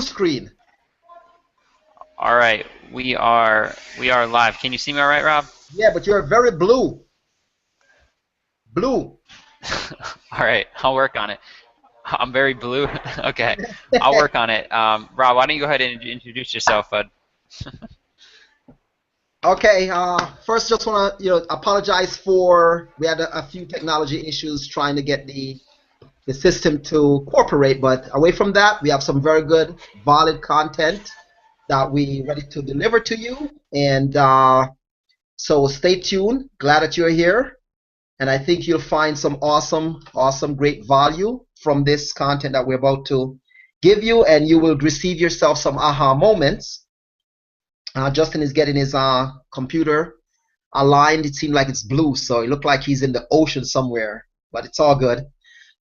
screen. All right, we are live. Can you see me all right, Rob? Yeah, but you're very blue. Blue. All right, I'll work on it. I'm very blue. Okay, I'll work on it. Rob, why don't you go ahead and introduce yourself, bud? Okay. First, just wanna apologize for we had a few technology issues trying to get the system to cooperate, but away from that, we have some very good, valid content that we ready to deliver to you. And so stay tuned. Glad that you're here, and I think you'll find some awesome, awesome, great value from this content that we're about to give you, and you will receive yourself some aha moments. Justin is getting his computer aligned. It seemed like it's blue, so it looked like he's in the ocean somewhere, but it's all good.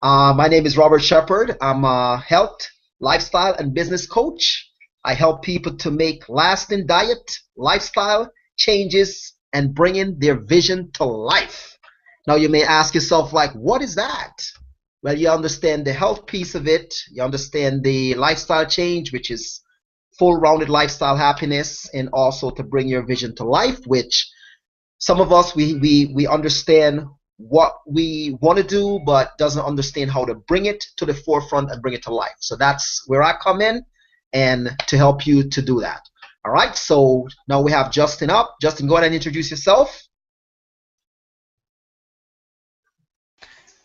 My name is Robert Shepard. I'm a health, lifestyle, and business coach. I help people to make lasting diet, lifestyle changes and bring in their vision to life. Now, you may ask yourself, like, what is that? Well, you understand the health piece of it, you understand the lifestyle change, which is full rounded lifestyle happiness, and also to bring your vision to life, which some of us we understand what we want to do but doesn't understand how to bring it to the forefront and bring it to life. So that's where I come in and to help you to do that. All right, so now we have Justin up. Justin, go ahead and introduce yourself.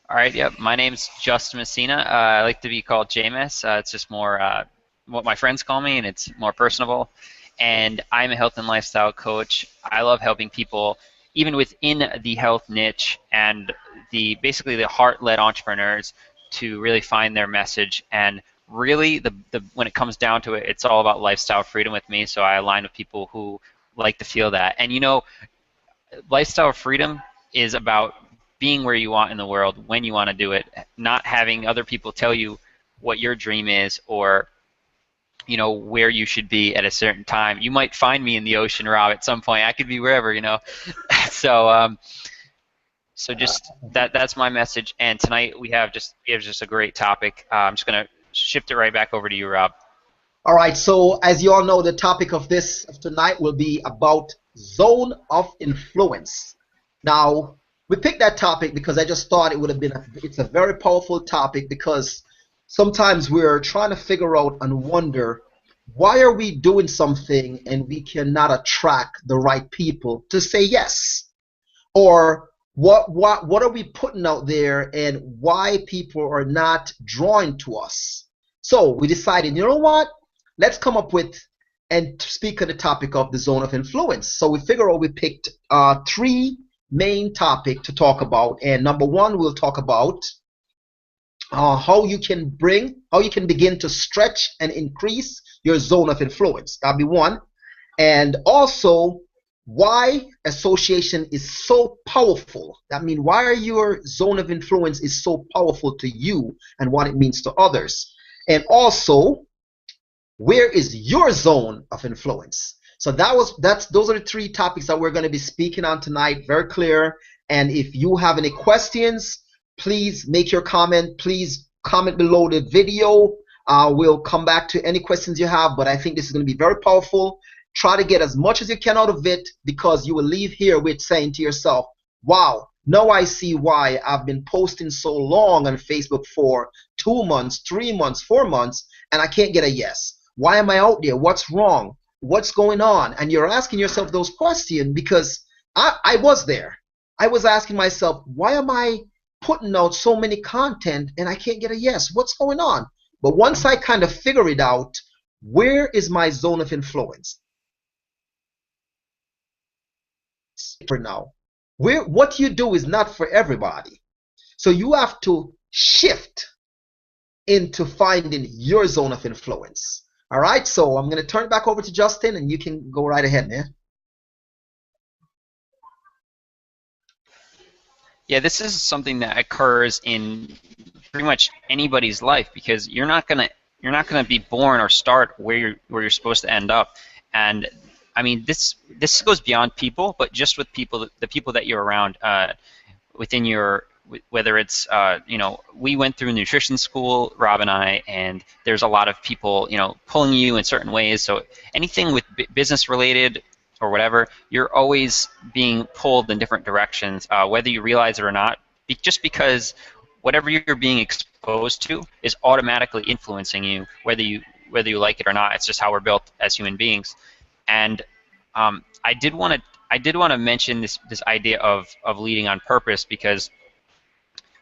All right, yep. My name's Justin Messina. I like to be called Jameis. It's just more what my friends call me, and it's more personable. And I'm a health and lifestyle coach. I love helping people, even within the health niche and the basically the heart-led entrepreneurs, to really find their message. And really, the when it comes down to it, it's all about lifestyle freedom with me. So I align with people who like to feel that. And lifestyle freedom is about being where you want in the world when you want to do it, not having other people tell you what your dream is or where you should be at a certain time. You might find me in the ocean, Rob, at some point. I could be wherever. So just that's my message. And tonight we have just a great topic. I'm just gonna shift it right back over to you, Rob. All right, so as you all know, the topic of this of tonight will be about zone of influence. Now, we picked that topic because I just thought it would have been it's a very powerful topic, because sometimes we're trying to figure out and wonder, why are we doing something and we cannot attract the right people to say yes? Or what are we putting out there and why people are not drawing to us? So we decided, you know what? Let's come up with and speak on the topic of the zone of influence. So we figure out we picked three main topic to talk about. And number one, we'll talk about how you can begin to stretch and increase your zone of influence. That'll be one. And also, why association is so powerful. That means why your zone of influence is so powerful to you and what it means to others. And also, where is your zone of influence? So those are the three topics that we're going to be speaking on tonight. Very clear. And if you have any questions, please make your comment. Please comment below the video. We'll come back to any questions you have, but I think this is going to be very powerful. Try to get as much as you can out of it, because you will leave here with saying to yourself, wow, now I see why I've been posting so long on Facebook for 2 months, 3 months, 4 months, and I can't get a yes. Why am I out there? What's wrong? What's going on? And you're asking yourself those questions, because I was there. I was asking myself, why am I putting out so many content and I can't get a yes? What's going on? But once I kind of figure it out, where is my zone of influence? For now, what you do is not for everybody. So you have to shift into finding your zone of influence. All right, so I'm going to turn it back over to Justin, and you can go right ahead, man. Yeah, this is something that occurs in pretty much anybody's life, because you're not gonna be born or start where you're supposed to end up. And I mean, this goes beyond people, but just with people, the people that you're around, within your whether it's we went through nutrition school, Rob and I, and there's a lot of people pulling you in certain ways. So anything with business related or whatever, you're always being pulled in different directions, whether you realize it or not. Just because whatever you're being exposed to is automatically influencing you, whether you like it or not. It's just how we're built as human beings. And I did want to mention this idea of leading on purpose, because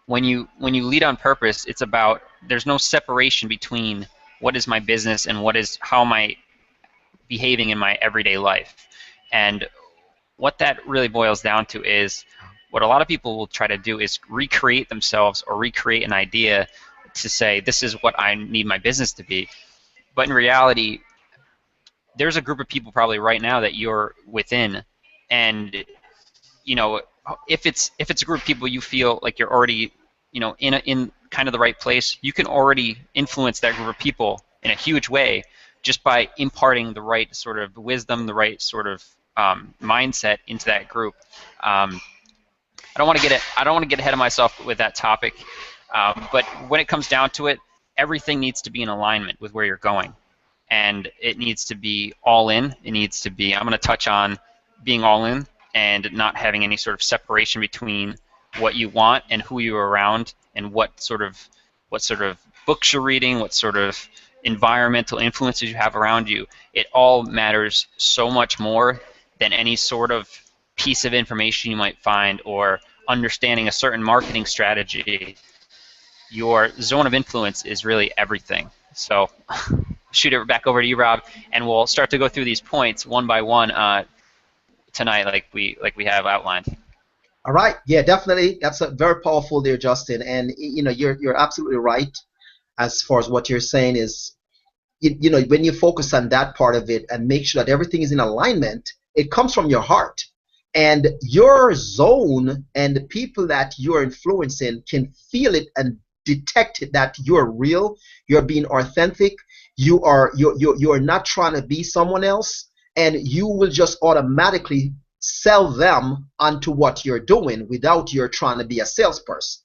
when you lead on purpose, it's about, there's no separation between what is my business and how am I behaving in my everyday life. And what that really boils down to is, what a lot of people will try to do is recreate themselves or recreate an idea to say, this is what I need my business to be. But in reality, there's a group of people probably right now that you're within, and if it's a group of people you feel like you're already in kind of the right place, you can already influence that group of people in a huge way just by imparting the right sort of wisdom, the right sort of mindset into that group. I don't want to get ahead of myself with that topic, but when it comes down to it, everything needs to be in alignment with where you're going, and it needs to be all in. It needs to be, I'm going to touch on being all in and not having any sort of separation between what you want and who you're around, and what sort of books you're reading, what sort of environmental influences you have around you. It all matters so much more than any sort of piece of information you might find or understanding a certain marketing strategy. Your zone of influence is really everything. So shoot it back over to you, Rob, and we'll start to go through these points one by one tonight, like we have outlined. All right. Yeah, definitely. That's a very powerful there, Justin. And you're absolutely right as far as what you're saying is, when you focus on that part of it and make sure that everything is in alignment, it comes from your heart. And your zone and the people that you're influencing can feel it and detect it, that you're real, you're being authentic, you're not trying to be someone else, and you will just automatically sell them onto what you're doing without you're trying to be a salesperson.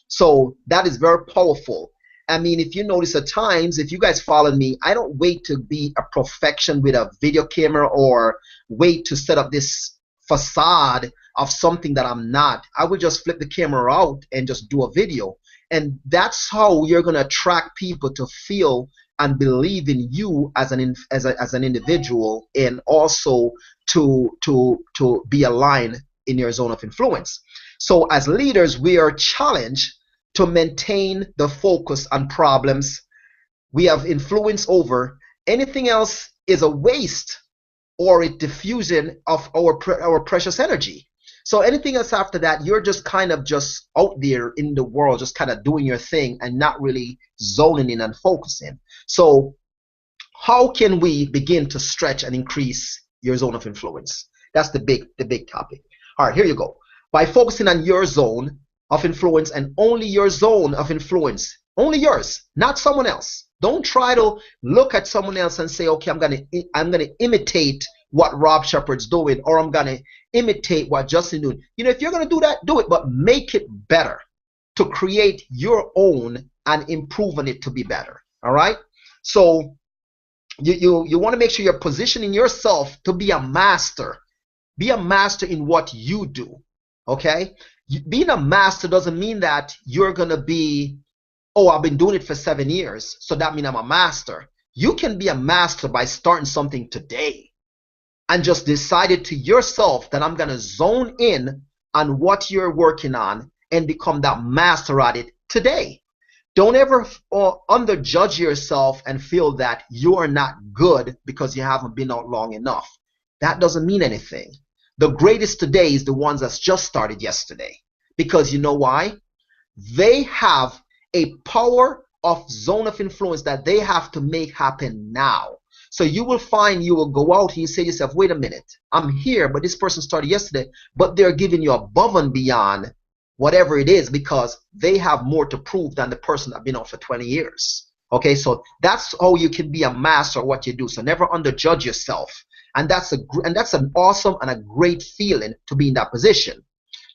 So that is very powerful. I mean, if you notice at times, if you guys follow me, I don't wait to be a perfection with a video camera or wait to set up this facade of something that I'm not. I will just flip the camera out and just do a video. And that's how you're going to attract people to feel and believe in you as an individual, and also to be aligned in your zone of influence. So as leaders, we are challenged to maintain the focus on problems we have influence over. Anything else is a waste or a diffusion of our precious energy. So anything else after that, you're just kind of just out there in the world, just kind of doing your thing and not really zoning in and focusing. So how can we begin to stretch and increase your zone of influence? That's the big topic. All right, here you go. By focusing on your zone of influence and only your zone of influence, only yours, not someone else. Don't try to look at someone else and say, okay, I'm gonna imitate what Rob Shepard's doing, or I'm gonna imitate what Justin doing. If you're gonna do that, do it, but make it better, to create your own and improving it to be better. All right. So you want to make sure you're positioning yourself to be a master. Be a master in what you do. Okay. Being a master doesn't mean that you're gonna be, oh, I've been doing it for 7 years, so that means I'm a master. You can be a master by starting something today and just decided to yourself that I'm going to zone in on what you're working on and become that master at it today. Don't ever underjudge yourself and feel that you are not good because you haven't been out long enough. That doesn't mean anything. The greatest today is the ones that's just started yesterday. Because you know why? They have a power of zone of influence that they have to make happen now. So you will find you will go out and you say to yourself, wait a minute, I'm here, but this person started yesterday, but they're giving you above and beyond whatever it is because they have more to prove than the person that's been out for 20 years. Okay, so that's how you can be a master of what you do. So never underjudge yourself. And that's an awesome and a great feeling to be in that position.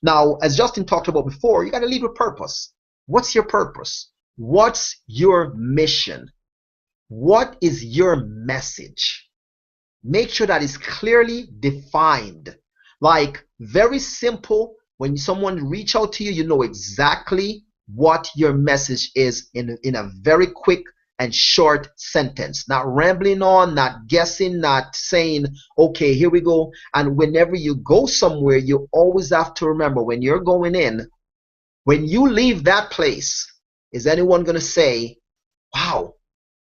Now, as Justin talked about before, you got to lead with purpose. What's your purpose? What's your mission? What is your message? Make sure that is clearly defined. Like, very simple. When someone reach out to you, you know exactly what your message is in a very quick and short sentence. Not rambling on, not guessing, not saying, okay, here we go. And whenever you go somewhere, you always have to remember, when you're going in, when you leave that place, is anyone going to say, wow,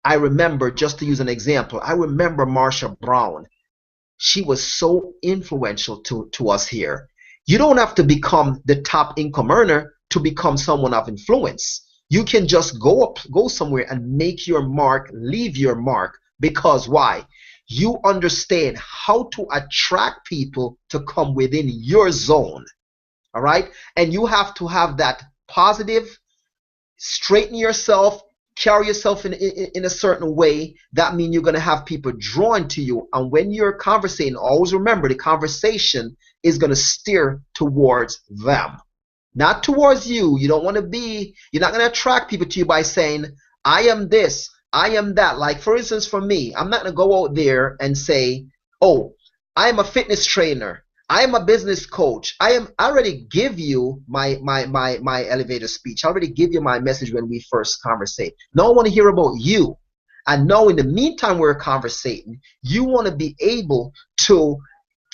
I remember, just to use an example, I remember Marsha Brown. She was so influential to us here. You don't have to become the top income earner to become someone of influence. You can just go somewhere and make your mark, leave your mark. Because why? You understand how to attract people to come within your zone. All right? And you have to have that positive, straighten yourself, carry yourself in a certain way. That means you're going to have people drawn to you. And when you're conversating, always remember the conversation is going to steer towards them, not towards you. You don't want to be, you're not going to attract people to you by saying, I am this, I am that. Like, for instance, for me, I'm not going to go out there and say, oh, I am a fitness trainer, I am a business coach. I already give you my elevator speech. I already give you my message when we first conversate. Now I want to hear about you. And now in the meantime we're conversating, you want to be able to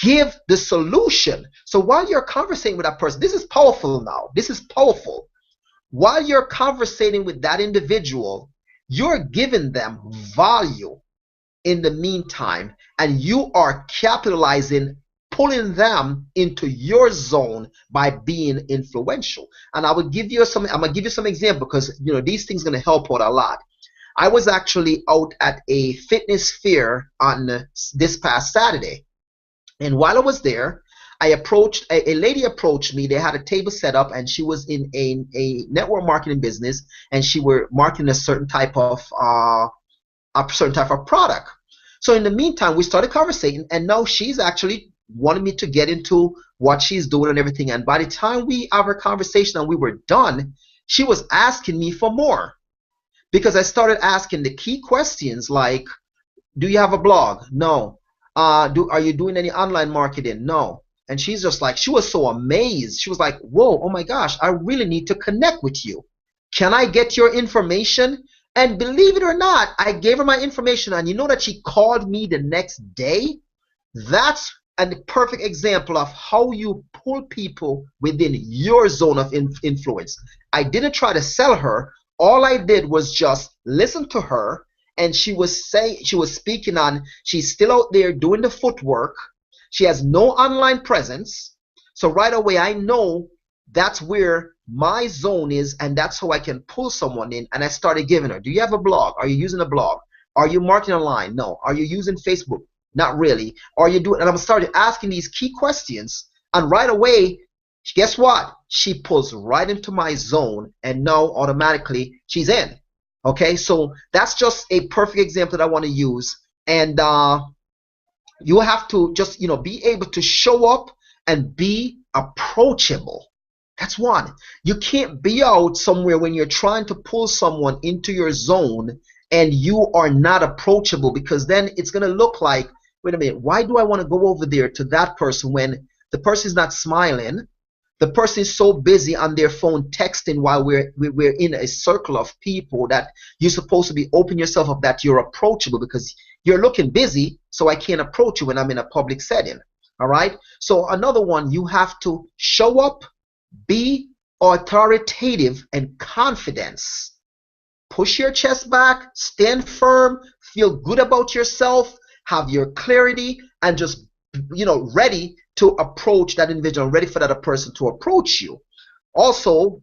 give the solution. So while you're conversating with that person, this is powerful now. This is powerful. While you're conversating with that individual, you're giving them value in the meantime, and you are capitalizing, pulling them into your zone by being influential. And I would give you some, I'm gonna give you some example, because you know these things are gonna help out a lot. I was actually out at a fitness fair on this past Saturday, and while I was there, I approached a lady approached me. They had a table set up, and she was in a network marketing business, and she were marketing a certain type of product. So in the meantime, we started conversating, and now she's actually wanted me to get into what she's doing and everything. And by the time we have our conversation and we were done, she was asking me for more, because I started asking the key questions like, do you have a blog? No. Are you doing any online marketing? No. And she's just like, she was so amazed. She was like, whoa, oh my gosh, I really need to connect with you. Can I get your information? And believe it or not, I gave her my information, and you know that she called me the next day? That's a perfect example of how you pull people within your zone of influence. I didn't try to sell her. All I did was just listen to her, and she was speaking on, she's still out there doing the footwork. She has no online presence. So right away I know that's where my zone is, and that's how I can pull someone in. And I started giving her, do you have a blog? Are you using a blog? Are you marketing online? No. Are you using Facebook? Not really. Are you doing? And I started asking these key questions, and right away, guess what? She pulls right into my zone, and now automatically she's in. Okay, so that's just a perfect example that I want to use. And you have to just, you know, be able to show up and be approachable. That's one. You can't be out somewhere when you're trying to pull someone into your zone and you are not approachable, because then it's going to look like, wait a minute, why do I want to go over there to that person when the person is not smiling? The person is so busy on their phone texting while we're in a circle of people that you're supposed to be open yourself up, that you're approachable, because you're looking busy, so I can't approach you when I'm in a public setting. All right? So another one, you have to show up, be authoritative and confidence. Push your chest back, stand firm, feel good about yourself, have your clarity, and just, you know, ready to approach that individual, ready for that person to approach you. Also,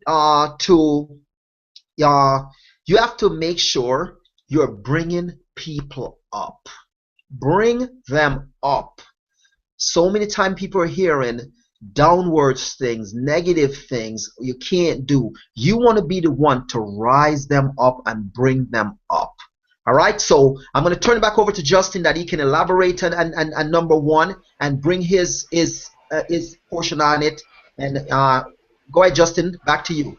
you have to make sure you're bringing people up. Bring them up. So many times people are hearing downwards things, negative things you can't do. You want to be the one to rise them up and bring them up. All right, so I'm going to turn it back over to Justin, that he can elaborate on number one and bring his portion on it. And go ahead, Justin. Back to you.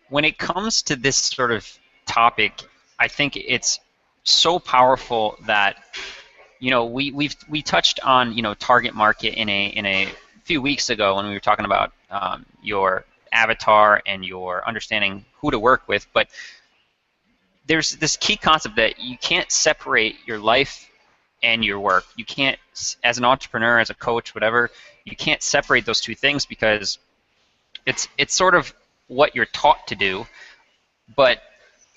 When it comes to this sort of topic, I think it's so powerful that we touched on target market in a few weeks ago when we were talking about your avatar and your understanding who to work with, but there's this key concept that you can't separate your life and your work. You can't, as an entrepreneur, as a coach, whatever, you can't separate those two things because it's sort of what you're taught to do. But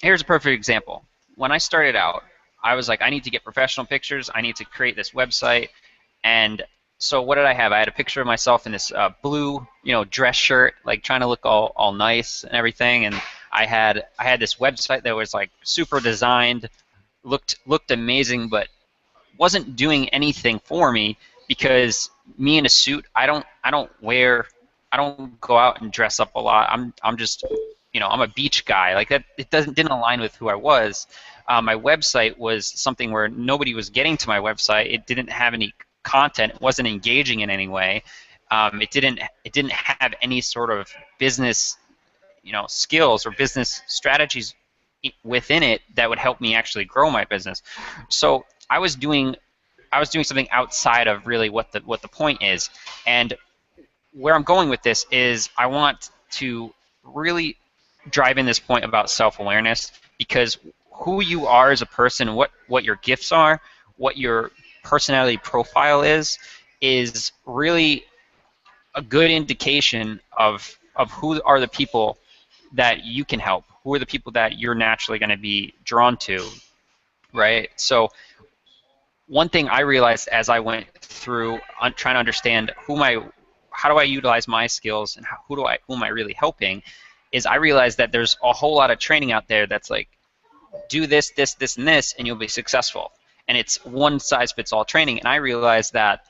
here's a perfect example. When I started out, I was like, I need to get professional pictures. I need to create this website. And so what did I have? I had a picture of myself in this blue, dress shirt, like trying to look all nice and everything. And I had this website that was like super designed, looked amazing, but wasn't doing anything for me because me in a suit, I don't go out and dress up a lot. I'm just, I'm a beach guy. Like that, it didn't align with who I was. My website was something where nobody was getting to my website. It didn't have any content. It wasn't engaging in any way. It didn't have any sort of business, skills or business strategies within it that would help me actually grow my business. So I was doing something outside of really what the point is. And where I'm going with this is I want to really drive in this point about self-awareness, because who you are as a person, what your gifts are, what your personality profile is really a good indication of who are the people that you can help, who are the people that you're naturally going to be drawn to, right? So one thing I realized as I went through trying to understand how do I utilize my skills and who am I really helping, is I realized that there's a whole lot of training out there that's like, do this, this, this, and this, and you'll be successful. And it's one size fits all training. And I realized that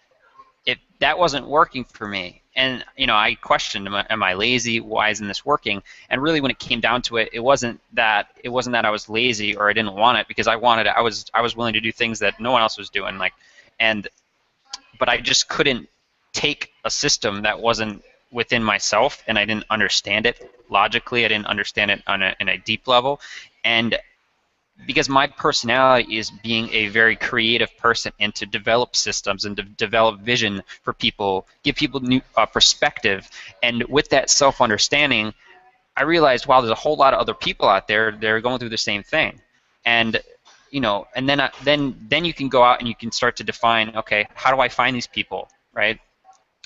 if that wasn't working for me, and I questioned, am I lazy? Why isn't this working? And really, when it came down to it, it wasn't that I was lazy or I didn't want it, because I wanted it. I was willing to do things that no one else was doing, but I just couldn't take a system that wasn't within myself, and I didn't understand it logically. I didn't understand it in a deep level, and because my personality is being a very creative person and to develop systems and to develop vision for people, give people new perspective, and with that self-understanding, I realized, wow, there's a whole lot of other people out there that are going through the same thing, and and then you can go out and you can start to define, okay, how do I find these people, right?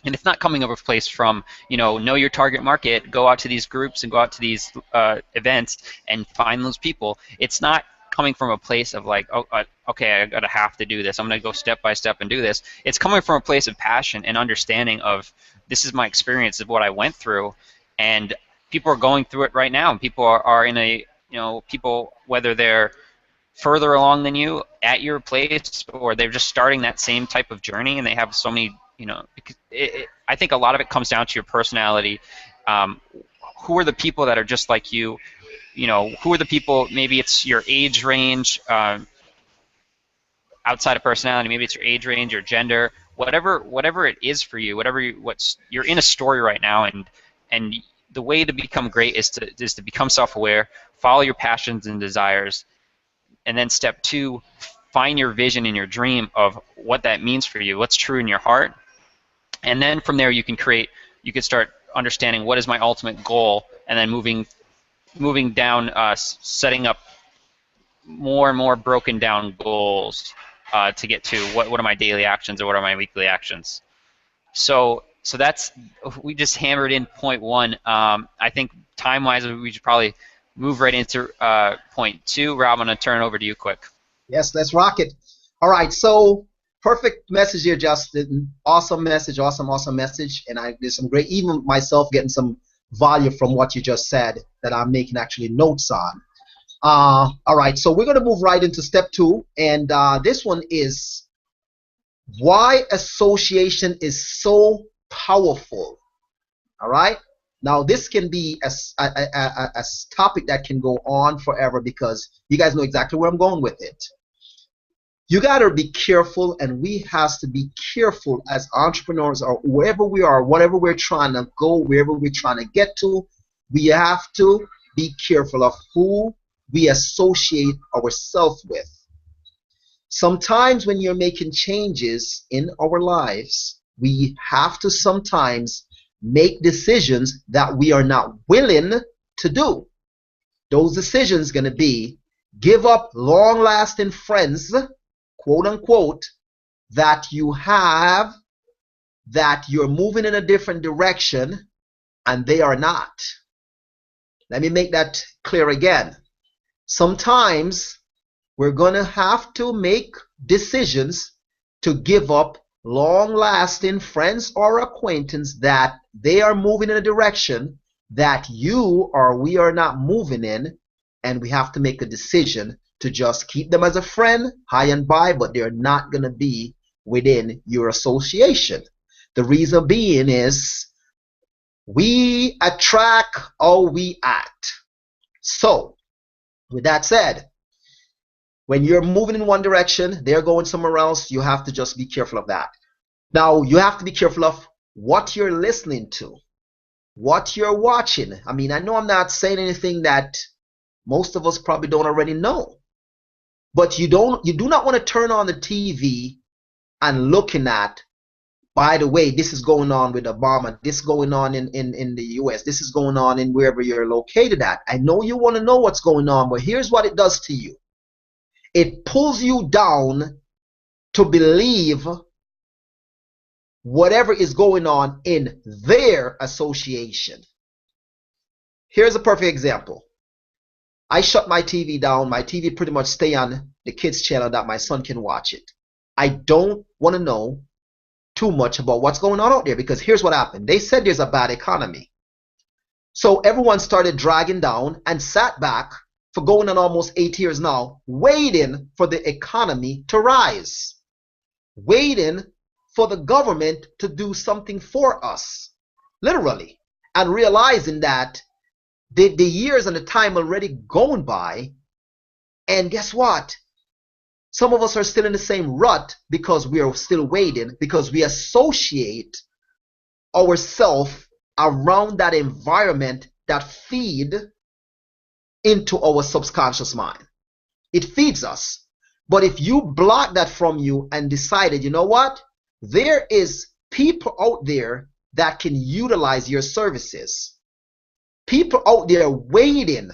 And it's not coming over a place from, know your target market, go out to these groups and go out to these events and find those people. It's not coming from a place of like, oh, okay, I gotta have to do this. I'm gonna go step by step and do this. It's coming from a place of passion and understanding of, this is my experience of what I went through, and people are going through it right now. And people are in a, people, whether they're further along than you at your place, or they're just starting that same type of journey, and they have so many, because I think a lot of it comes down to your personality. Who are the people that are just like you? Who are the people, maybe it's your age range, outside of personality, maybe it's your age range, your gender, whatever it is for you, you're in a story right now, and the way to become great is to become self-aware, follow your passions and desires, and then step 2, find your vision and your dream of what that means for you, what's true in your heart, and then from there you can start understanding what is my ultimate goal, and then moving down, setting up more and more broken down goals to get to what are my daily actions or what are my weekly actions. So that's, we just hammered in point 1. I think time-wise we should probably move right into point 2. Rob, I'm going to turn it over to you quick. Yes, let's rock it. All right, so perfect message here, Justin. Awesome message, awesome message. And there's some great, even myself getting some value from what you just said that I'm making actually notes on. All right, so we're going to move right into step 2, and this one is why association is so powerful. All right, now this can be a topic that can go on forever, because you guys know exactly where I'm going with it. You got to be careful, and we have to be careful as entrepreneurs or wherever we are, whatever we're trying to go, wherever we're trying to get to. We have to be careful of who we associate ourselves with. Sometimes when you're making changes in our lives, we have to sometimes make decisions that we are not willing to do. Those decisions going to be give up long-lasting friends, quote unquote, that you have, that you're moving in a different direction and they are not. Let me make that clear again. Sometimes we're going to have to make decisions to give up long-lasting friends or acquaintance that they are moving in a direction that you or we are not moving in, and we have to make a decision to just keep them as a friend, high and by, but they're not going to be within your association. The reason being is we attract how we act. So, with that said, when you're moving in one direction, they're going somewhere else, you have to just be careful of that. Now, you have to be careful of what you're listening to, what you're watching. I mean, I know I'm not saying anything that most of us probably don't already know. But you do not want to turn on the TV and looking at, by the way, this is going on with Obama, this is going on in the US, this is going on in wherever you're located at. I know you want to know what's going on, but here's what it does to you. It pulls you down to believe whatever is going on in their association. Here's a perfect example. I shut my TV down. My TV pretty much stay on the kids channel that my son can watch it. I don't want to know too much about what's going on out there, because here's what happened. They said there's a bad economy. So everyone started dragging down and sat back for going on almost 8 years now, waiting for the economy to rise, waiting for the government to do something for us, literally, and realizing that the years and the time already gone by, and guess what? Some of us are still in the same rut because we are still waiting, because we associate ourselves around that environment that feed into our subconscious mind. It feeds us. But if you block that from you and decided, you know what? There is people out there that can utilize your services. People out there waiting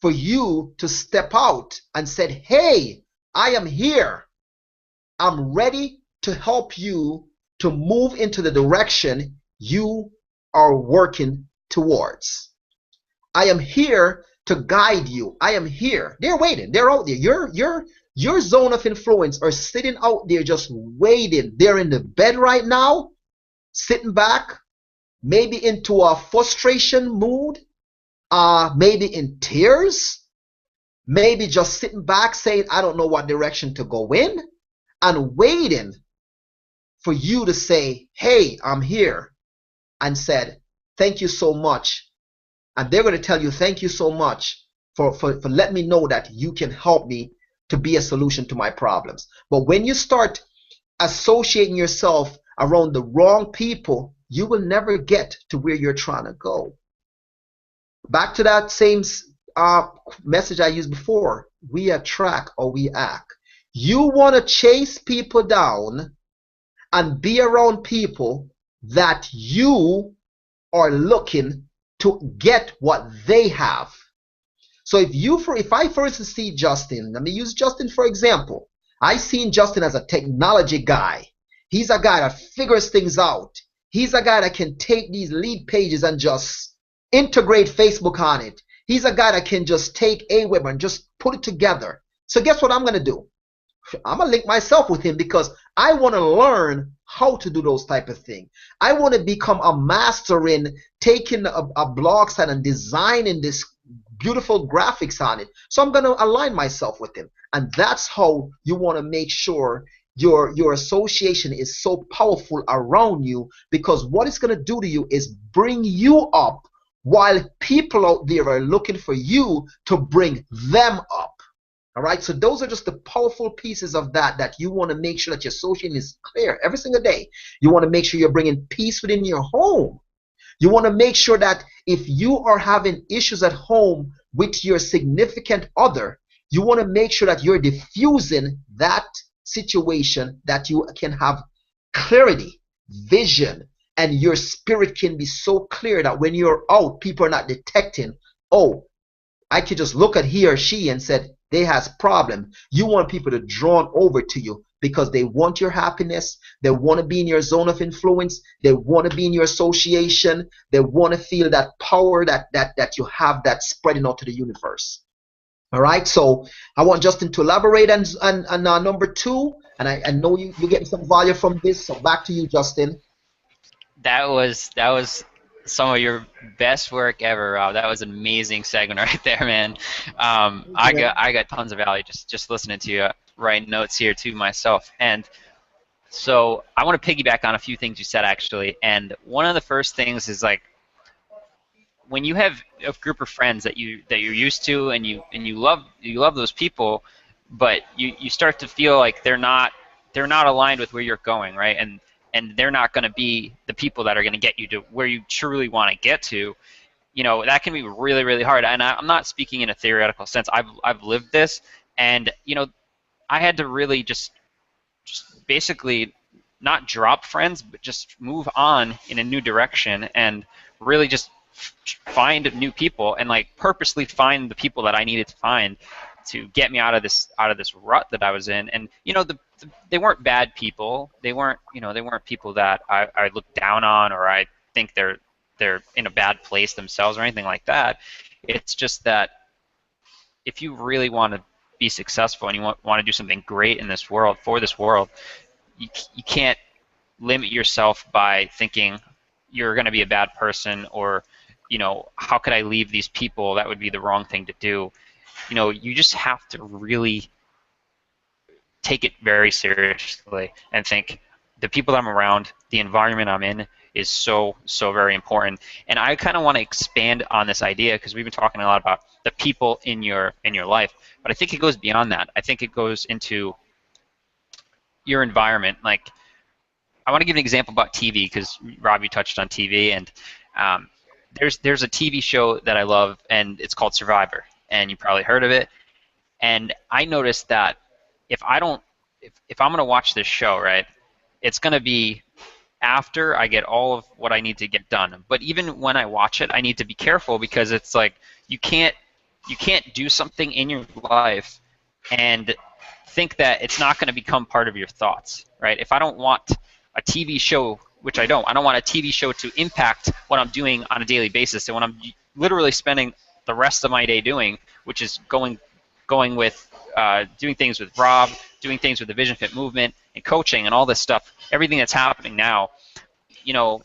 for you to step out and said, hey, I am here. I'm ready to help you to move into the direction you are working towards. I am here to guide you. I am here. They're waiting. They're out there. Your zone of influence are sitting out there just waiting. They're in the bed right now, sitting back, maybe into a frustration mood, maybe in tears, maybe just sitting back saying, I don't know what direction to go in, and waiting for you to say, hey, I'm here, and said, thank you so much. And they're going to tell you, thank you so much for letting me know that you can help me to be a solution to my problems. But when you start associating yourself around the wrong people, you will never get to where you're trying to go. Back to that same message I used before. We attract or we act. You want to chase people down and be around people that you are looking to get what they have. So if I first see Justin, let me use Justin for example. I seen Justin as a technology guy. He's a guy that figures things out. He's a guy that can take these lead pages and just integrate Facebook on it. He's a guy that can just take Aweber and just put it together. So guess what I'm going to do? I'm going to link myself with him because I want to learn how to do those type of things. I want to become a master in taking a blog site and designing this beautiful graphics on it. So I'm going to align myself with him. And that's how you want to make sure your association is so powerful around you, because what it's going to do to you is bring you up while people out there are looking for you to bring them up. All right, so those are just the powerful pieces of that you want to make sure that your social is clear every single day. You want to make sure you're bringing peace within your home. You want to make sure that if you are having issues at home with your significant other, you want to make sure that you're diffusing that situation, that you can have clarity, vision, and your spirit can be so clear that when you're out, people are not detecting, oh, I could just look at he or she and said they has problem. You want people to drawn over to you because they want your happiness. They want to be in your zone of influence. They want to be in your association. They want to feel that power that you have that's spreading out to the universe. All right. So I want Justin to elaborate on number two. And I know you're getting some value from this. So back to you, Justin. That was some of your best work ever, Rob. That was an amazing segment right there, man. I got tons of value just listening to you write notes here to myself. And so I want to piggyback on a few things you said actually. And one of the first things is like when you have a group of friends that you're used to and you love those people, but you start to feel like they're not aligned with where you're going, right? And they're not going to be the people that are going to get you to where you truly want to get to. You know, that can be really, really hard. And I'm not speaking in a theoretical sense. I've lived this, and you know, I had to really just basically not drop friends, but just move on in a new direction and really just find new people and like purposely find the people that I needed to find to get me out of this rut that I was in. And you know, they weren't bad people. They weren't people that I looked down on or I think they're in a bad place themselves or anything like that. It's just that if you really want to be successful and you want to do something great in this world for this world, you can't limit yourself by thinking you're going to be a bad person or, you know, how could I leave these people? That would be the wrong thing to do. You know, you just have to really take it very seriously and think the people that I'm around, the environment I'm in is so very important. And I kind of want to expand on this idea because we've been talking a lot about the people in your life, but I think it goes beyond that. I think it goes into your environment. Like, I want to give an example about TV because Rob, you touched on TV, and there's a TV show that I love, and it's called Survivor, and you probably heard of it. And I noticed that if I'm going to watch this show, right, it's going to be after I get all of what I need to get done. But even when I watch it, I need to be careful because it's like you can't do something in your life and think that it's not going to become part of your thoughts, right? If I don't want a TV show, which I don't want a TV show to impact what I'm doing on a daily basis and what I'm literally spending the rest of my day doing, which is going with doing things with Rob, doing things with the Vision Fit movement and coaching and all this stuff, everything that's happening now, you know,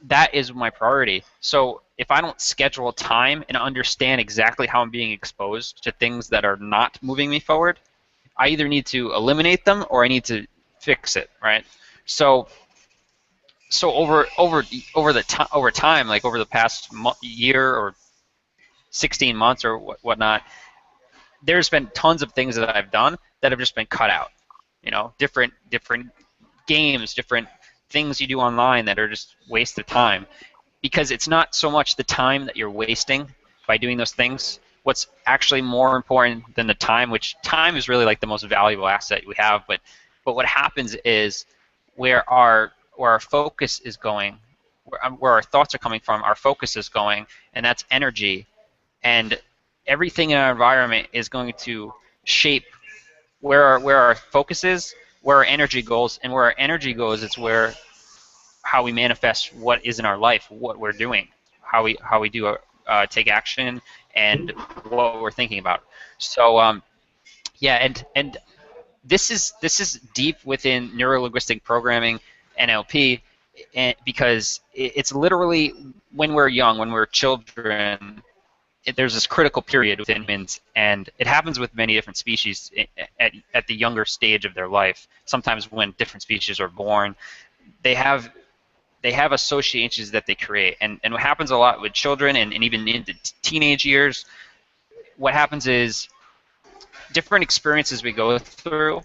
that is my priority. So if I don't schedule time and understand exactly how I'm being exposed to things that are not moving me forward, I either need to eliminate them or I need to fix it, right? So over time, like over the past year or 16 months or whatnot, there's been tons of things that I've done that have just been cut out. You know, different games, different things you do online that are just waste of time. Because it's not so much the time that you're wasting by doing those things. What's actually more important than the time, which time is really like the most valuable asset we have, but what happens is where our focus is going, where our thoughts are coming from, our focus is going, and that's energy. And everything in our environment is going to shape where our focus is, where our energy goes, and where our energy goes, it's where how we manifest what is in our life, what we're doing, how we do take action, and what we're thinking about. So yeah, and this is deep within neurolinguistic programming, NLP, because it's literally when we're young, when we're children. There's this critical period within humans, and it happens with many different species at the younger stage of their life. Sometimes when different species are born, they have associations that they create, and what happens a lot with children and even into teenage years, what happens is different experiences we go through,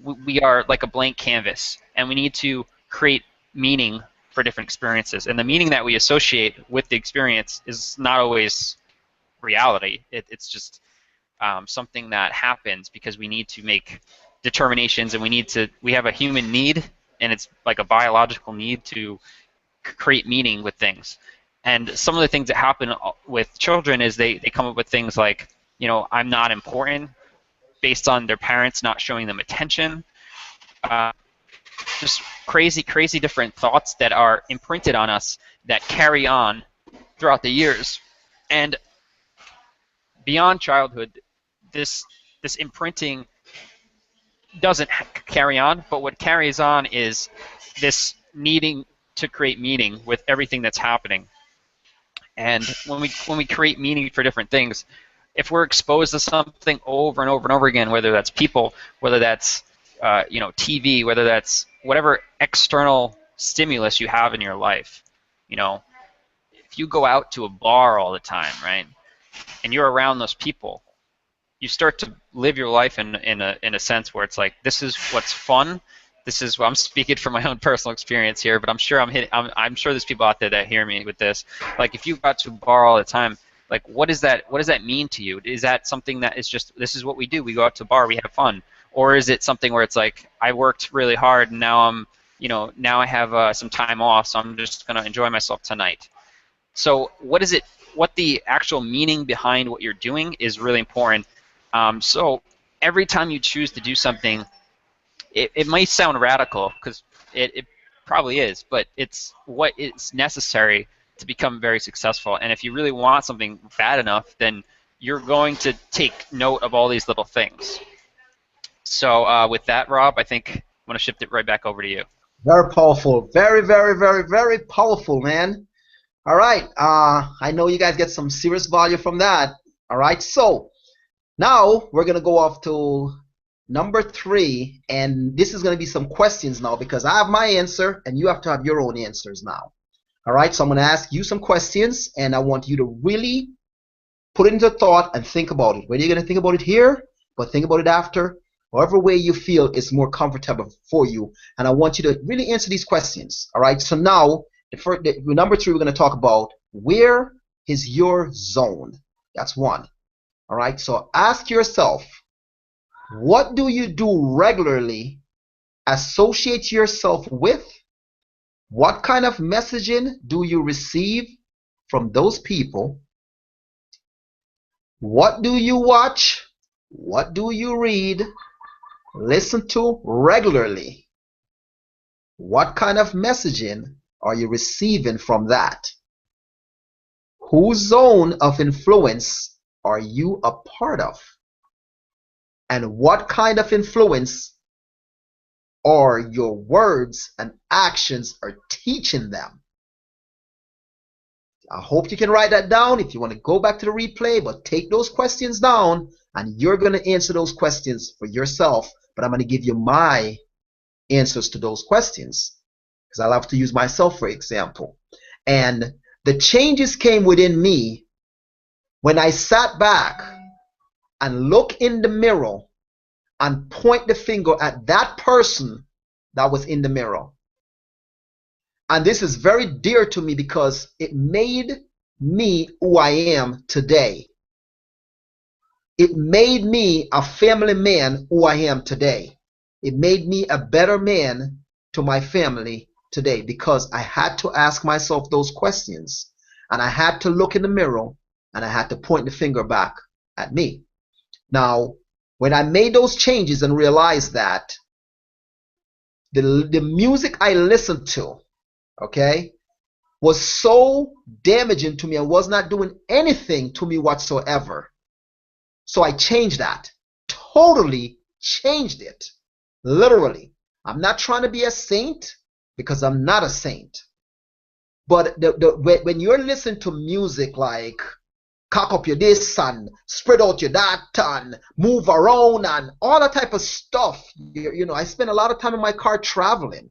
we are like a blank canvas, and we need to create meaning for different experiences. And the meaning that we associate with the experience is not always reality. It's just something that happens because we need to make determinations, and we have a human need, and it's like a biological need to create meaning with things. And some of the things that happen with children is they come up with things like, I'm not important, based on their parents not showing them attention. Uh, just crazy different thoughts that are imprinted on us that carry on throughout the years. And beyond childhood, this imprinting doesn't carry on, but what carries on is this needing to create meaning with everything that's happening. And when we create meaning for different things, if we're exposed to something over and over and over again, whether that's people, whether that's TV, whether that's whatever external stimulus you have in your life, if you go out to a bar all the time, right, and you're around those people, you start to live your life in a sense where it's like, this is what's fun. I'm speaking from my own personal experience here, but I'm sure I'm sure there's people out there that hear me with this. Like, if you go out to a bar all the time, like, what does that mean to you? Is that something that is just, this is what we do? We go out to a bar, we have fun, or is it something where it's like, I worked really hard and now now I have some time off, so I'm just gonna enjoy myself tonight? So what the actual meaning behind what you're doing is really important. So every time you choose to do something, it might sound radical, because it probably is, but it's what is necessary to become very successful. And if you really want something bad enough, then you're going to take note of all these little things. So with that, Rob, I think I'm going to shift it right back over to you. Very powerful. Very, very, very, very powerful, man. All right. I know you guys get some serious value from that. All right. So now we're going to go off to number 3, and this is going to be some questions now, because I have my answer and you have to have your own answers now. All right, so I'm going to ask you some questions, and I want you to really put it into thought and think about it. Whether you're going to think about it here, but think about it after, however way you feel is more comfortable for you. And I want you to really answer these questions. All right, so now, number 3, we're going to talk about, where is your zone? That's one. All right, so ask yourself, what do you do regularly? Associate yourself with? What kind of messaging do you receive from those people? What do you watch? What do you read? Listen to regularly? What kind of messaging are you receiving from that? Whose zone of influence are you a part of? And what kind of influence are your words and actions are teaching them? I hope you can write that down if you want to go back to the replay, but take those questions down and you're going to answer those questions for yourself. But I'm going to give you my answers to those questions, because I love to use myself for example. And the changes came within me when I sat back and look in the mirror and point the finger at that person that was in the mirror. And this is very dear to me because it made me who I am today. It made me a family man who I am today. It made me a better man to my family today, because I had to ask myself those questions, and I had to look in the mirror, and I had to point the finger back at me. Now, when I made those changes and realized that the music I listened to, okay, was so damaging to me and was not doing anything to me whatsoever. So I changed that. Totally changed it. Literally. I'm not trying to be a saint, because I'm not a saint. But when you're listening to music like cock up your this and spread out your that and move around and all that type of stuff, I spend a lot of time in my car traveling.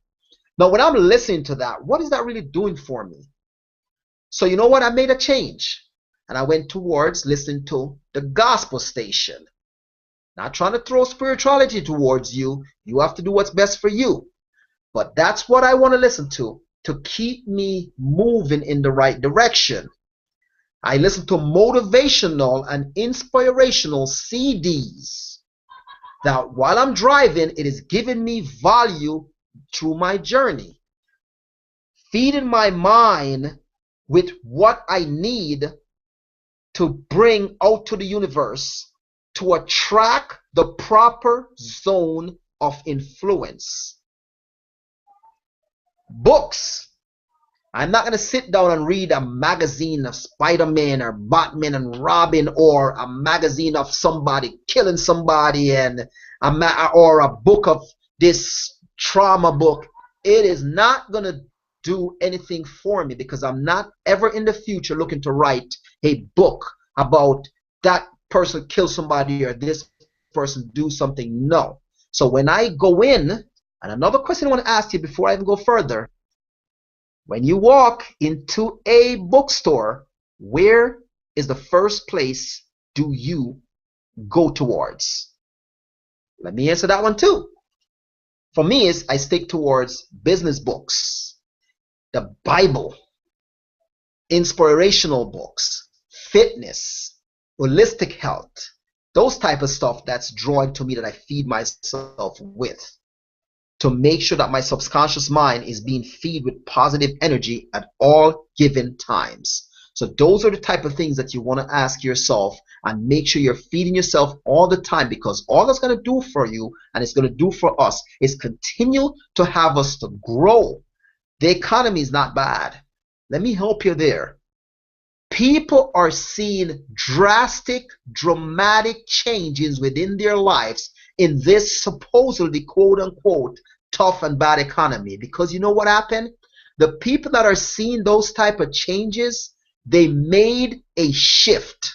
Now, when I'm listening to that, what is that really doing for me? So you know what? I made a change. And I went towards listening to the gospel station. Not trying to throw spirituality towards you. You have to do what's best for you. But that's what I want to listen to keep me moving in the right direction. I listen to motivational and inspirational CDs that while I'm driving, it is giving me value through my journey, feeding my mind with what I need to bring out to the universe to attract the proper zone of influence. Books. I'm not going to sit down and read a magazine of Spider-Man or Batman and Robin, or a magazine of somebody killing somebody, and or a book of this trauma book. It is not going to do anything for me, because I'm not ever in the future looking to write a book about that person kill somebody or this person do something. No. So when I go in, and another question I want to ask you before I even go further, when you walk into a bookstore, where is the first place do you go towards? Let me answer that one too. For me, is I stick towards business books, the Bible, inspirational books, fitness, holistic health, those type of stuff that's drawing to me, that I feed myself with, to make sure that my subconscious mind is being fed with positive energy at all given times. So those are the type of things that you want to ask yourself, and make sure you're feeding yourself all the time, because all that's going to do for you, and it's going to do for us, is continue to have us to grow. The economy is not bad. Let me help you there. People are seeing drastic, dramatic changes within their lives in this supposedly quote-unquote tough and bad economy, because you know what happened? The people that are seeing those type of changes, they made a shift.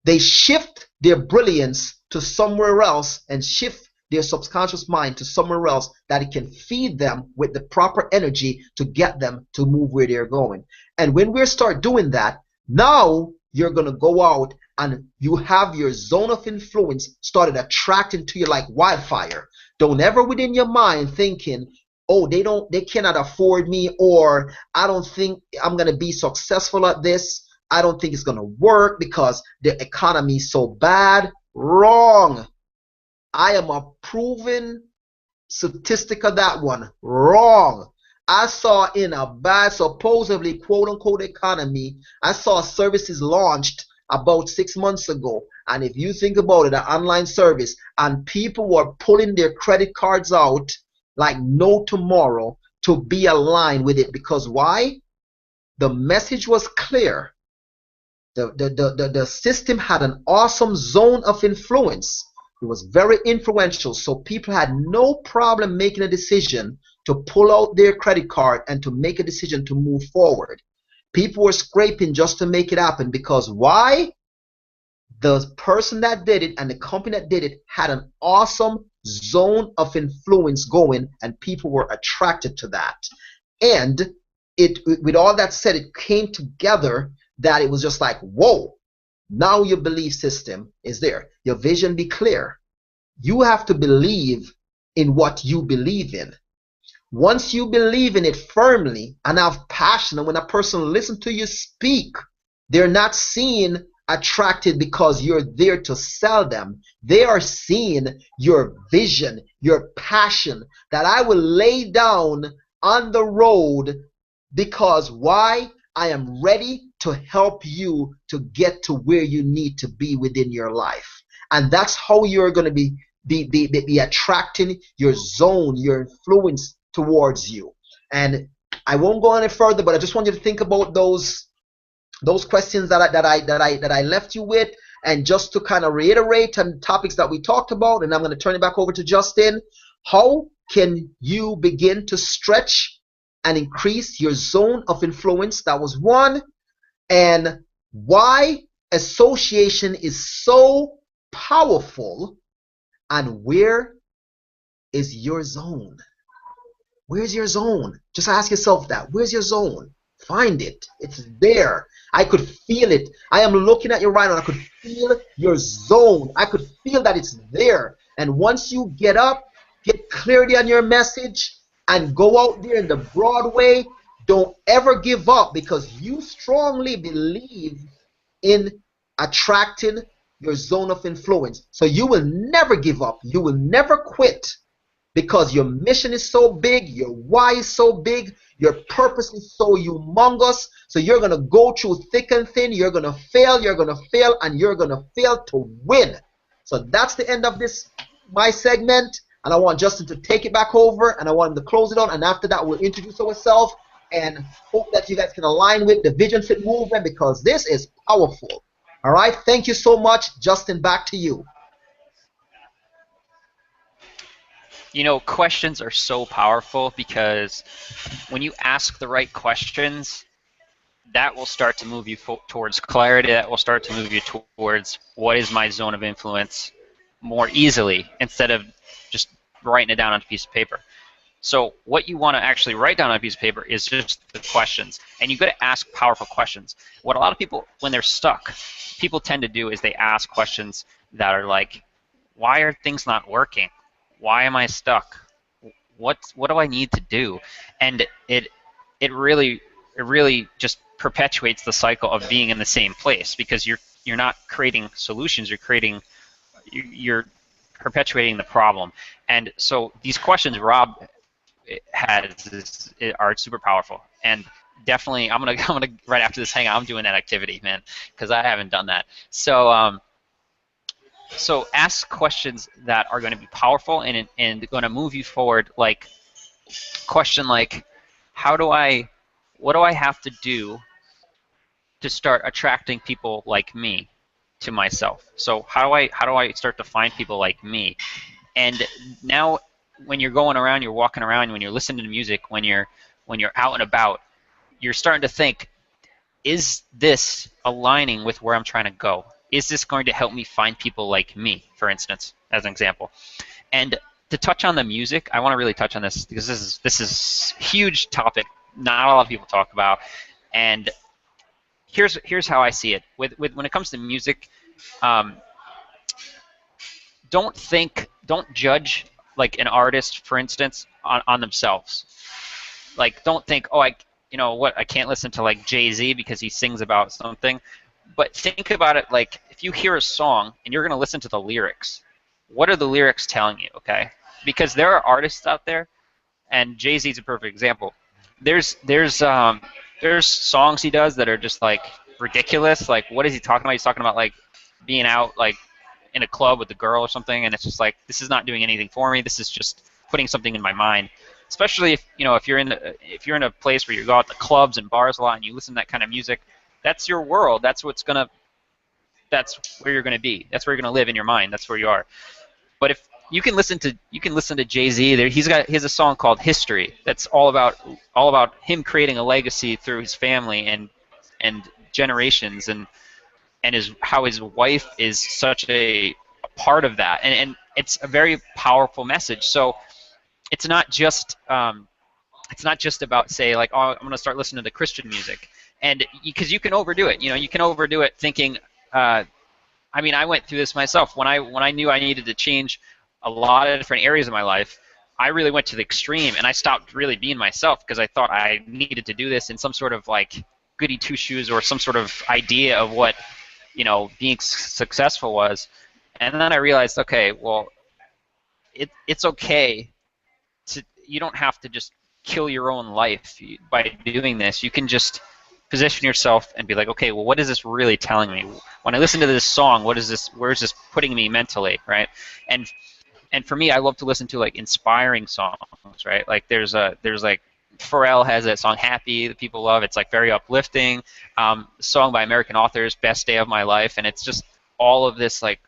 They shift their brilliance to somewhere else, and shift their subconscious mind to somewhere else, that it can feed them with the proper energy to get them to move where they're going. And when we start doing that, now you're going to go out and you have your zone of influence started attracting to you like wildfire. Don't ever within your mind thinking, oh, they cannot afford me, or I don't think I'm going to be successful at this. I don't think it's going to work because the economy is so bad. Wrong. I am a proven statistic of that one. Wrong. I saw in a bad, supposedly quote-unquote economy, I saw services launched about 6 months ago. And if you think about it, an online service, and people were pulling their credit cards out like no tomorrow to be aligned with it. Because why? The message was clear. The system had an awesome zone of influence. It was very influential, so people had no problem making a decision to pull out their credit card and to make a decision to move forward. People were scraping just to make it happen, because why? The person that did it and the company that did it had an awesome zone of influence going, and people were attracted to that. And with all that said, it came together that it was just like, whoa, now your belief system is there. Your vision be clear. You have to believe in what you believe in. Once you believe in it firmly and have passion, and when a person listens to you speak, they're not seeing attracted because you're there to sell them. They are seeing your vision, your passion, that I will lay down on the road because why? I am ready to help you to get to where you need to be within your life. And that's how you're going to be attracting your zone, your influence towards you. And I won't go any further, but I just want you to think about those questions that I left you with, and just to kind of reiterate on topics that we talked about. And I'm going to turn it back over to Justin. How can you begin to stretch and increase your zone of influence? That was one. And why association is so powerful, and where is your zone? Where's your zone? Just ask yourself that. Where's your zone? find it. It's there. I could feel it. I am looking at you right now. I could feel your zone. I could feel that it's there. And once you get up, get clarity on your message, and go out there in the broad way, don't ever give up, because you strongly believe in attracting your zone of influence. So you will never give up. You will never quit, because your mission is so big, your why is so big, your purpose is so humongous. So you're going to go through thick and thin. You're going to fail, and you're going to fail to win. So that's the end of this, my segment. And I want Justin to take it back over, and I want him to close it on. And after that, we'll introduce ourselves and hope that you guys can align with the Vision Fit movement, because this is powerful. All right. Thank you so much. Justin, back to you. You know, questions are so powerful, because when you ask the right questions, that will start to move you towards clarity. That will start to move you towards what is my zone of influence more easily, instead of just writing it down on a piece of paper. So what you want to actually write down on a piece of paper is just the questions. And you've got to ask powerful questions. What a lot of people, when they're stuck, people tend to do is they ask questions that are like, why are things not working? Why am I stuck? What do I need to do? And it really just perpetuates the cycle of being in the same place, because you're not creating solutions. You're perpetuating the problem. And so these questions Rob has are super powerful. And definitely, I'm gonna right after this hangout, I'm doing that activity, man, because I haven't done that. So so ask questions that are going to be powerful and going to move you forward. Like question like, what do I have to do to start attracting people like me to myself? So how do I start to find people like me? And now when you're going around, you're walking around, when you're listening to music, when you're out and about, you're starting to think, is this aligning with where I'm trying to go? Is this going to help me find people like me, for instance, as an example? And to touch on the music, I want to really touch on this, because this is a huge topic not a lot of people talk about. And here's how I see it. With when it comes to music, don't judge like an artist, for instance, on themselves. Like, don't think, oh, I can't listen to like Jay-Z because he sings about something. But think about it like, if you hear a song and you're going to listen to the lyrics, what are the lyrics telling you, okay? Because there are artists out there, and Jay-Z's a perfect example. There's songs he does that are just like ridiculous. Like, what is he talking about? He's talking about like being out like in a club with a girl or something, and it's just like, this is not doing anything for me. This is just putting something in my mind. Especially if you're in a place where you go out to clubs and bars a lot and you listen to that kind of music, that's your world. That's where you're gonna be. That's where you're gonna live in your mind. That's where you are. But if you can listen to Jay-Z, he has a song called History that's all about him creating a legacy through his family and generations, and how his wife is such a part of that, and it's a very powerful message. So it's not just about, say, like, oh, I'm going to start listening to Christian music, and because you can overdo it. You can overdo it thinking. I mean, I went through this myself when I knew I needed to change a lot of different areas of my life. I really went to the extreme, and I stopped really being myself because I thought I needed to do this in some sort of like goody two shoes or some sort of idea of what being successful was. And then I realized, okay, well, it's okay. You don't have to just kill your own life by doing this. You can just position yourself and be like, okay, well, what is this really telling me? When I listen to this song, where is this putting me mentally, right? And for me, I love to listen to like inspiring songs, right? Like there's like Pharrell has that song Happy that people love. It's like very uplifting. Song by American Authors, Best Day of My Life, and it's just all of this like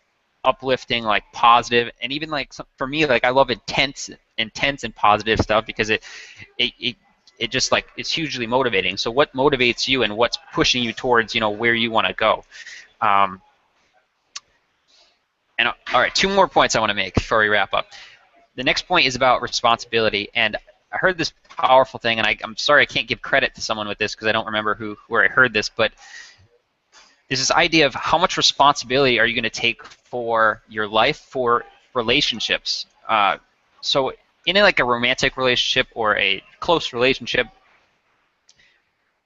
uplifting, like positive, and even like for me, like I love intense and positive stuff because it just like it's hugely motivating. So what motivates you and what's pushing you towards where you want to go? And all right, 2 more points I want to make before we wrap up. The next point is about responsibility, and I heard this powerful thing, and I'm sorry I can't give credit to someone with this because I don't remember where I heard this, but there's this idea of how much responsibility are you going to take for your life, for relationships. So in like a romantic relationship or a close relationship,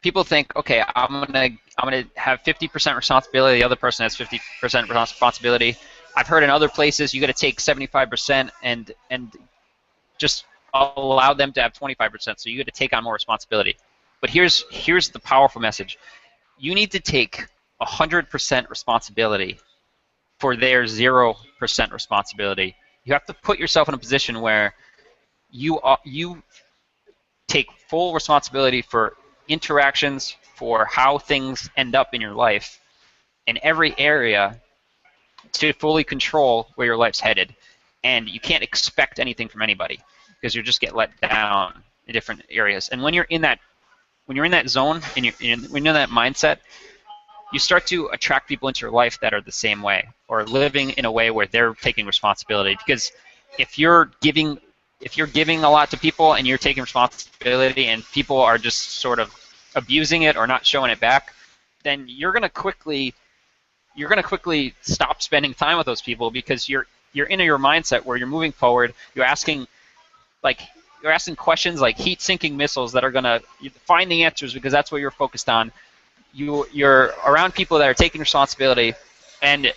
people think, okay, I'm gonna have 50% responsibility. The other person has 50% responsibility. I've heard in other places you got to take 75% and just allow them to have 25%. So you got to take on more responsibility. But here's the powerful message: you need to take 100% responsibility for their 0% responsibility. You have to put yourself in a position where you take full responsibility for interactions, for how things end up in your life, in every area, to fully control where your life's headed. And you can't expect anything from anybody because you just get let down in different areas. And when you're in that zone and when you're in that mindset, you start to attract people into your life that are the same way or living in a way where they're taking responsibility. Because if you're giving a lot to people and you're taking responsibility and people are just sort of abusing it or not showing it back, then you're going to quickly stop spending time with those people because you're in your mindset where you're moving forward. You're asking questions like heat-sinking missiles that are going to find the answers because that's what you're focused on. You're around people that are taking responsibility, and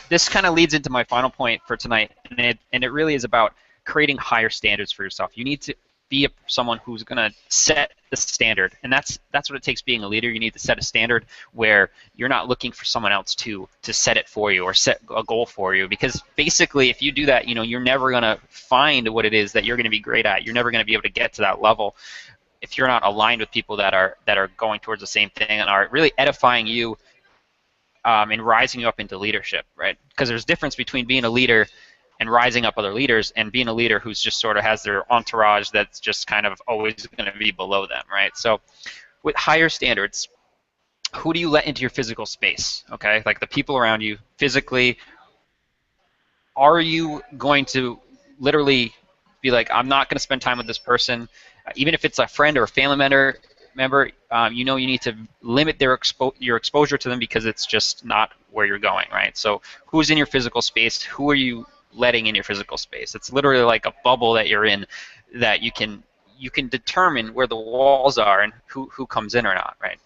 this kind of leads into my final point for tonight, and it really is about creating higher standards for yourself. You need to be someone who's going to set the standard, and that's what it takes being a leader. You need to set a standard where you're not looking for someone else to set it for you or set a goal for you, because basically if you do that, you're never going to find what it is that you're going to be great at. You're never going to be able to get to that level if you're not aligned with people that are going towards the same thing and are really edifying you and rising you up into leadership, right? Because there's a difference between being a leader and rising up other leaders and being a leader who's just sort of has their entourage that's just kind of always going to be below them, right? So with higher standards, who do you let into your physical space, okay? Like the people around you physically, are you going to literally be like, I'm not going to spend time with this person, even if it's a friend or a family member, you need to limit your exposure to them because it's just not where you're going, right? So who's in your physical space? Who are you letting in your physical space? It's literally like a bubble that you're in that you can determine where the walls are and who comes in or not, right?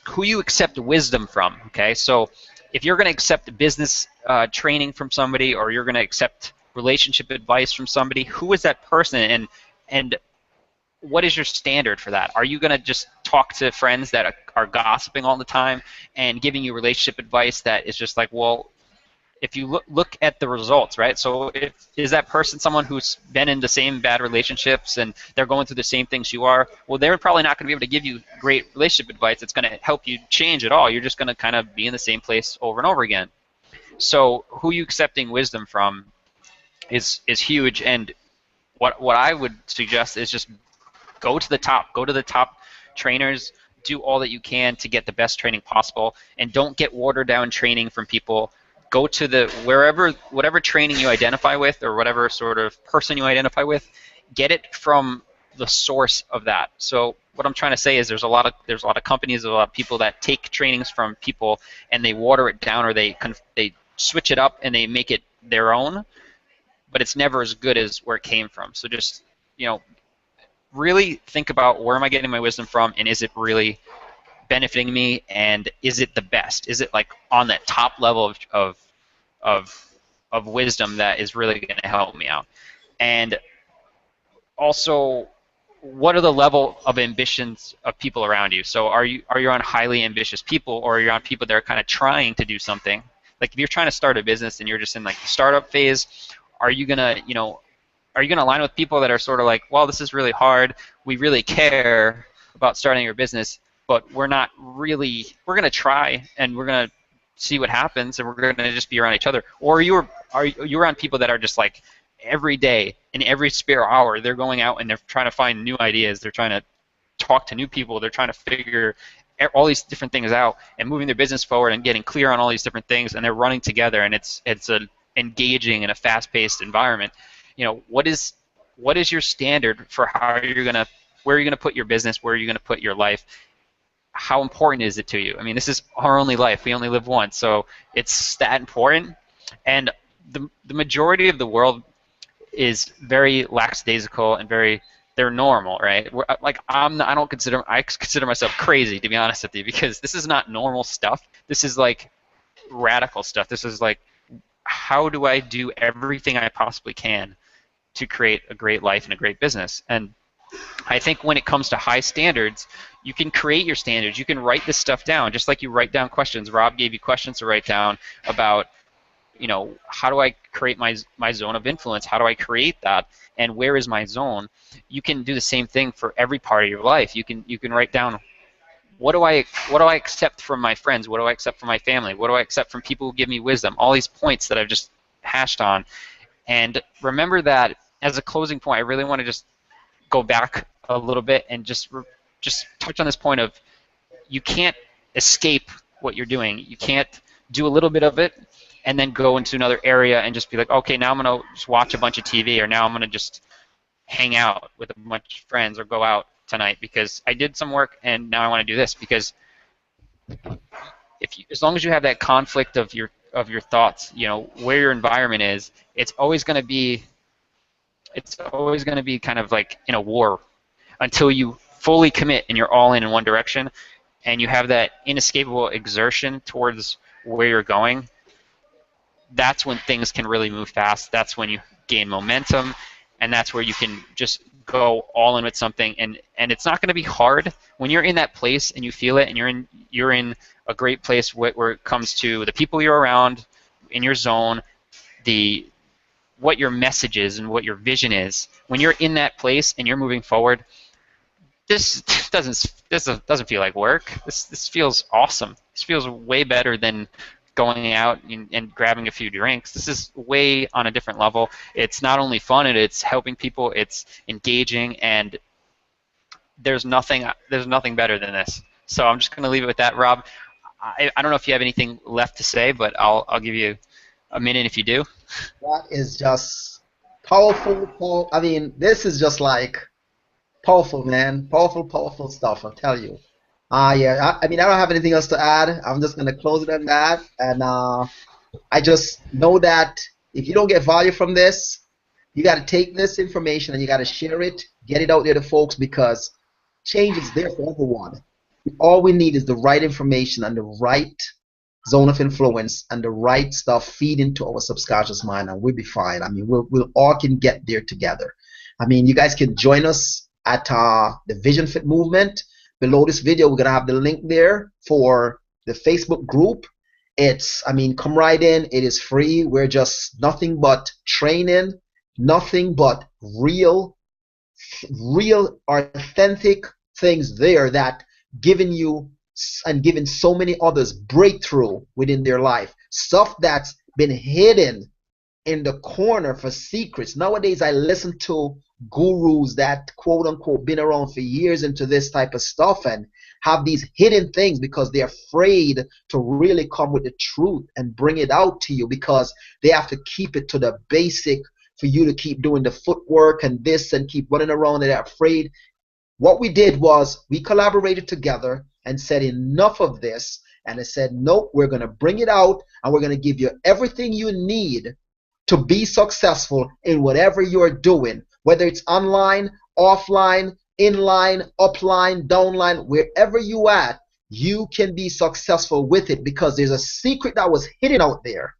Who you accept wisdom from, okay? So if you're going to accept business training from somebody or you're going to accept relationship advice from somebody, who is that person and what is your standard for that? Are you going to just talk to friends that are gossiping all the time and giving you relationship advice that is just like, well, if you look at the results, right? So is that person someone who's been in the same bad relationships and they're going through the same things you are? Well, they're probably not going to be able to give you great relationship advice that's going to help you change at all. You're just going to kind of be in the same place over and over again. So who you accepting wisdom from is huge. And what I would suggest is just go to the top trainers, do all that you can to get the best training possible, and don't get watered down training from people. Go to whatever training you identify with or whatever sort of person you identify with, get it from the source of that. So what I'm trying to say is there's a lot of companies, a lot of people that take trainings from people and they water it down or they switch it up and they make it their own, but it's never as good as where it came from. So just really think about where am I getting my wisdom from, and is it really benefiting me, and is it the best? Is it like on that top level of wisdom that is really going to help me out? And also, what are the level of ambitions of people around you? So are you on highly ambitious people, or are you on people that are kind of trying to do something? Like if you're trying to start a business and you're just in like the startup phase, are you gonna align with people that are sort of like, well, this is really hard, we really care about starting your business, but we're going to try and we're going to see what happens and we're going to just be around each other? Or you're around people that are just like every day, in every spare hour, they're going out and they're trying to find new ideas, they're trying to talk to new people, they're trying to figure all these different things out and moving their business forward and getting clear on all these different things, and they're running together, and it's an engaging and a fast-paced environment. What is what is your standard for how you're gonna, where you're gonna put your business, where you're gonna put your life? How important is it to you? I mean, this is our only life. We only live once, so it's that important. And the majority of the world is very lackadaisical and very, they're normal, right? Like I consider myself crazy, to be honest with you, because this is not normal stuff. This is like radical stuff. This is like, how do I do everything I possibly can to create a great life and a great business? And I think when it comes to high standards, you can create your standards. You can write this stuff down, just like you write down questions. Rob gave you questions to write down about, you know, how do I create my zone of influence? How do I create that? And where is my zone? You can do the same thing for every part of your life. You can write down, what do I accept from my friends? What do I accept from my family? What do I accept from people who give me wisdom? All these points that I've just hashed on. And remember that as a closing point, I really want to just go back a little bit and just touch on this point of, you can't escape what you're doing. You can't do a little bit of it and then go into another area and just be like, okay, now I'm going to just watch a bunch of TV, or now I'm going to just hang out with a bunch of friends, or go out tonight because I did some work and now I want to do this. Because as long as you have that conflict of your thoughts, you know, where your environment is, it's always going to be kind of like in a war until you fully commit and you're all in one direction, and you have that inescapable exertion towards where you're going. That's when things can really move fast. That's when you gain momentum, and that's where you can just go all in with something. And it's not going to be hard when you're in that place and you feel it, and you're in a great place where it comes to the people you're around, in your zone, what your message is and what your vision is. When you're in that place and you're moving forward, this doesn't feel like work. This feels awesome. This feels way better than going out and grabbing a few drinks. This is way on a different level. It's not only fun, it's helping people, it's engaging, and there's nothing better than this. So I'm just going to leave it with that. Rob, I don't know if you have anything left to say, but I'll give you a minute if you do. That is just powerful. I mean, this is just like powerful, man. Powerful stuff, I'll tell you. Yeah, I mean, I don't have anything else to add. I'm just going to close it on that. And I just know that if you don't get value from this, you got to take this information and you got to share it, get it out there to folks, because change is there for everyone. All we need is the right information and the right zone of influence and the right stuff feed into our subconscious mind, and we'll be fine. I mean, we'll all can get there together. I mean, you guys can join us at the Vision Fit Movement. Below this video, we're going to have the link there for the Facebook group. I mean, come right in. It is free. We're just nothing but training, nothing but real, authentic things there that giving you and giving so many others breakthrough within their life. Stuff that's been hidden in the corner for secrets. Nowadays, I listen to gurus that quote unquote been around for years into this type of stuff and have these hidden things because they're afraid to really come with the truth and bring it out to you, because they have to keep it to the basic for you to keep doing the footwork and this and keep running around, and they're afraid. What we did was we collaborated together and said enough of this, and I said nope, we're going to bring it out and we're going to give you everything you need to be successful in whatever you're doing, whether it's online, offline, inline, upline, downline, wherever you at, you can be successful with it, because there's a secret that was hidden out there.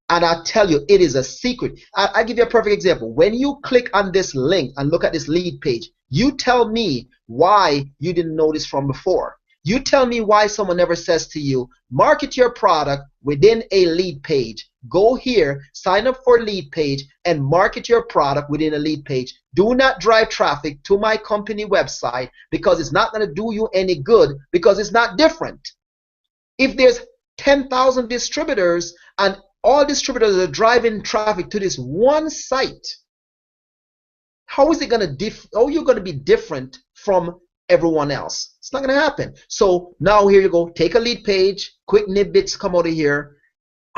And I tell you, it is a secret. I'll give you a perfect example. When you click on this link and look at this lead page, you tell me why you didn't know this from before. You tell me why someone never says to you, market your product within a lead page. Go here, sign up for a lead page, and market your product within a lead page. Do not drive traffic to my company website, because it's not going to do you any good, because it's not different. If there's 10,000 distributors and all distributors are driving traffic to this one site, how is it going to how are you going to be different from everyone else? It's not going to happen. So now here you go. Take a lead page. Quick nidbits come out of here.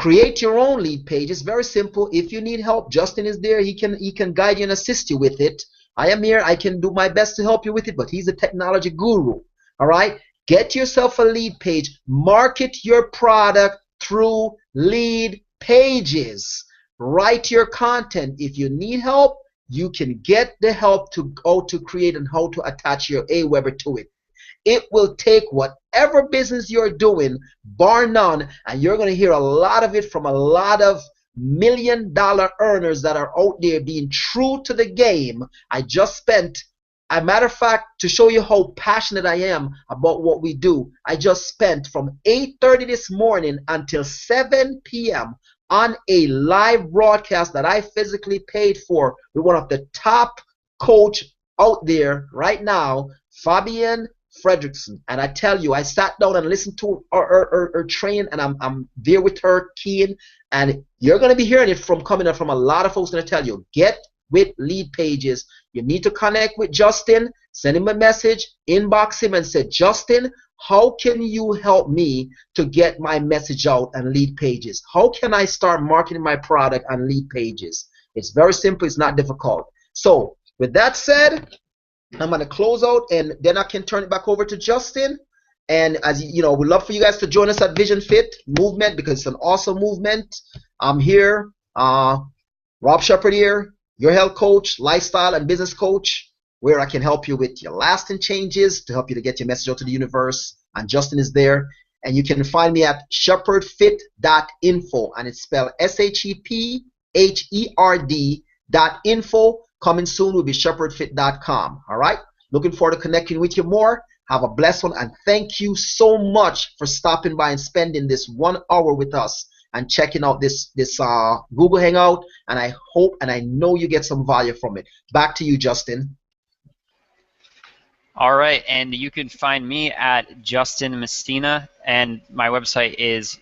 create your own lead page. It's very simple. If you need help, Justin is there. He can guide you and assist you with it. I am here. I can do my best to help you with it, but he's a technology guru. All right? Get yourself a lead page. Market your product through lead pages. Write your content. If you need help, you can get the help to go to create and how to attach your Aweber to it. It will take whatever business you're doing, bar none, and you're going to hear a lot of it from a lot of million-dollar earners that are out there being true to the game. I just spent, a matter of fact, to show you how passionate I am about what we do, I just spent from 8:30 this morning until 7 p.m. on a live broadcast that I physically paid for with one of the top coach out there right now, Fabian Fredrickson. And I tell you, I sat down and listened to her train, and I'm there with her, keying, and you're going to be hearing it coming up from a lot of folks going to tell you, get with lead pages. You need to connect with Justin, send him a message, inbox him and say, Justin, how can you help me to get my message out and lead pages? How can I start marketing my product on lead pages? It's very simple. It's not difficult. So with that said, I'm going to close out, and then I can turn it back over to Justin. And as you know, we'd love for you guys to join us at Vision Fit movement, because it's an awesome movement. I'm here, Rob Shepard here, your health coach, lifestyle and business coach, where I can help you with your lasting changes to help you to get your message out to the universe. And Justin is there. And you can find me at shepardfit.info, and it's spelled SHEPHERD.info. Coming soon will be shepardfit.com. All right? Looking forward to connecting with you more. Have a blessed one, and thank you so much for stopping by and spending this 1 hour with us and checking out this Google Hangout. And I hope and I know you get some value from it. Back to you, Justin. All right, and you can find me at Justin Messina, and my website is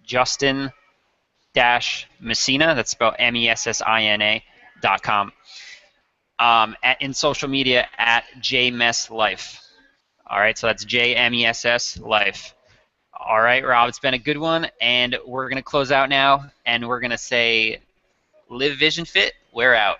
Justin-Messina. That's spelled MESSINA.com. In social media at JMessLife. All right, so that's JMESS Life. All right, Rob, it's been a good one, and we're going to close out now, and we're going to say, live Vision Fit, we're out.